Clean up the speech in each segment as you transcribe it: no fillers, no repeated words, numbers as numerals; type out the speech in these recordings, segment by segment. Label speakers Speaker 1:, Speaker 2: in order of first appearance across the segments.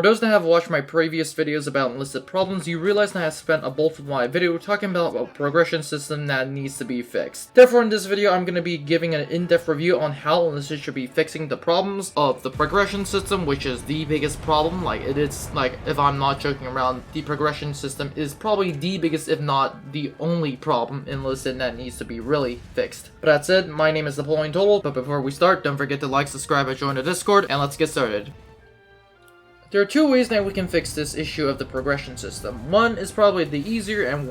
Speaker 1: For those that have watched my previous videos about enlisted problems, you realize that I have spent a bulk of my video talking about a progression system that needs to be fixed. Therefore, in this video, I'm going to be giving an in-depth review on how Enlisted should be fixing the problems of the progression system, which is the biggest problem. If I'm not joking around, the progression system is probably the biggest, if not the only problem in Enlisted that needs to be really fixed. But that said, my name is Napoleon, but before we start, don't forget to like, subscribe, and join the Discord, and let's get started. There are two ways that we can fix this issue of the progression system. One is probably the easier and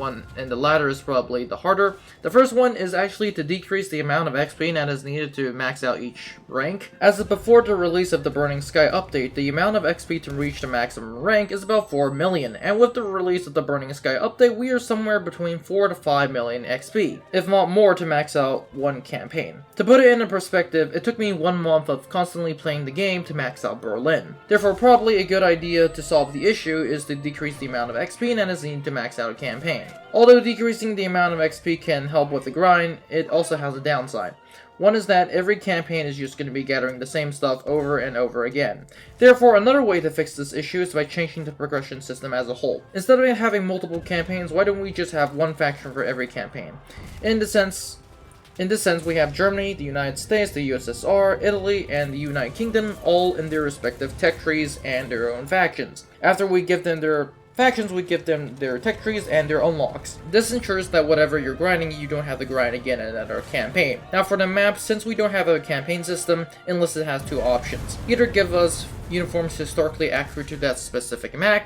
Speaker 1: the latter is probably the harder. The first one is actually to decrease the amount of XP that is needed to max out each rank. As of before the release of the Burning Sky update, the amount of XP to reach the maximum rank is about 4 million, and with the release of the Burning Sky update, we are somewhere between 4 to 5 million XP, if not more, to max out one campaign. To put it into perspective, it took me 1 month of constantly playing the game to max out Berlin. Therefore, probably a good idea to solve the issue is to decrease the amount of XP that is needed to max out a campaign. Although decreasing the amount of XP can help with the grind, it also has a downside. One is that every campaign is just going to be gathering the same stuff over and over again. Therefore, another way to fix this issue is by changing the progression system as a whole. Instead of having multiple campaigns, why don't we just have one faction for every campaign? In this sense, we have Germany, the United States, the USSR, Italy, and the United Kingdom, all in their respective tech trees and their own factions. After we give them their factions, we give them their tech trees and their unlocks. This ensures that whatever you're grinding, you don't have to grind again in another campaign. Now for the map, since we don't have a campaign system, Enlisted has two options. Either give us uniforms historically accurate to that specific map,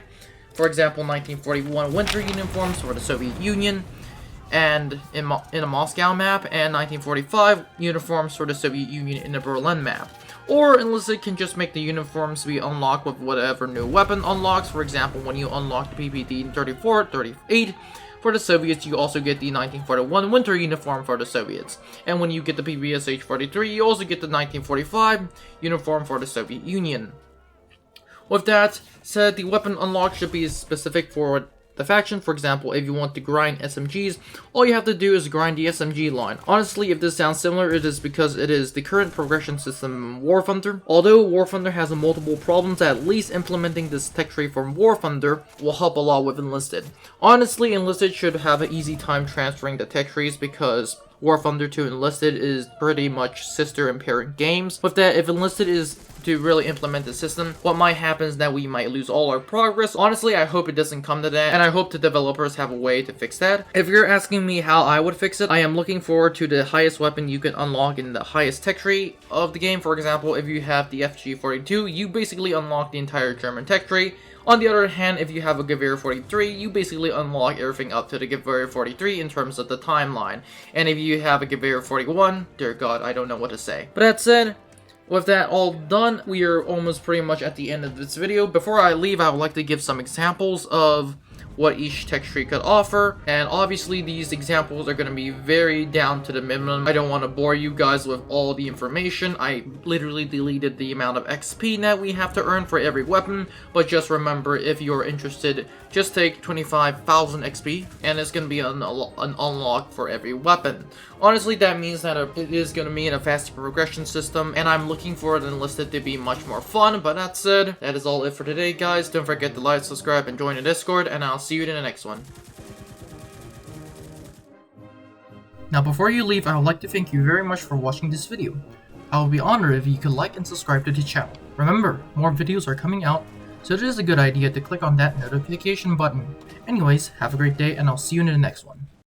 Speaker 1: for example 1941 winter uniforms for the Soviet Union, and in a Moscow map, and 1945 uniforms for the Soviet Union in the Berlin map. Or Enlisted can just make the uniforms be unlocked with whatever new weapon unlocks. For example, when you unlock the PPD 34, 38 for the Soviets, you also get the 1941 winter uniform for the Soviets. And when you get the PPSH 43, you also get the 1945 uniform for the Soviet Union. With that said, the weapon unlock should be specific for the faction. For example, if you want to grind SMGs, all you have to do is grind the SMG line. Honestly, if this sounds similar, it is because it is the current progression system in War Thunder. Although War Thunder has multiple problems, at least implementing this tech tree from War Thunder will help a lot with Enlisted. Honestly, Enlisted should have an easy time transferring the tech trees because War Thunder to Enlisted is pretty much sister and parent games. With that, if Enlisted is to really implement the system, what might happen is that we might lose all our progress. Honestly, I hope it doesn't come to that, and I hope the developers have a way to fix that. If you're asking me how I would fix it, I am looking forward to the highest weapon you can unlock in the highest tech tree of the game. For example, if you have the FG42, you basically unlock the entire German tech tree. On the other hand, if you have a Gewehr 43, you basically unlock everything up to the Gewehr 43 in terms of the timeline. And if you have a Gewehr 41, dear God, I don't know what to say. But that said, with that all done, we are almost pretty much at the end of this video. Before I leave, I would like to give some examples of what each tech tree could offer, and obviously these examples are going to be very down to the minimum. I don't want to bore you guys with all the information. I literally deleted the amount of XP that we have to earn for every weapon, but just remember, if you're interested, just take 25,000 XP and it's going to be an unlock for every weapon. Honestly, that means that it is going to be in a faster progression system, and I'm looking for the Enlisted to be much more fun. But that said, that is all it for today, guys. Don't forget to like, subscribe, and join the Discord, and I'll see you in the next one. Now, before you leave, I would like to thank you very much for watching this video. I would be honored if you could like and subscribe to the channel. Remember, more videos are coming out, so it is a good idea to click on that notification button. Anyways, have a great day, and I'll see you in the next one.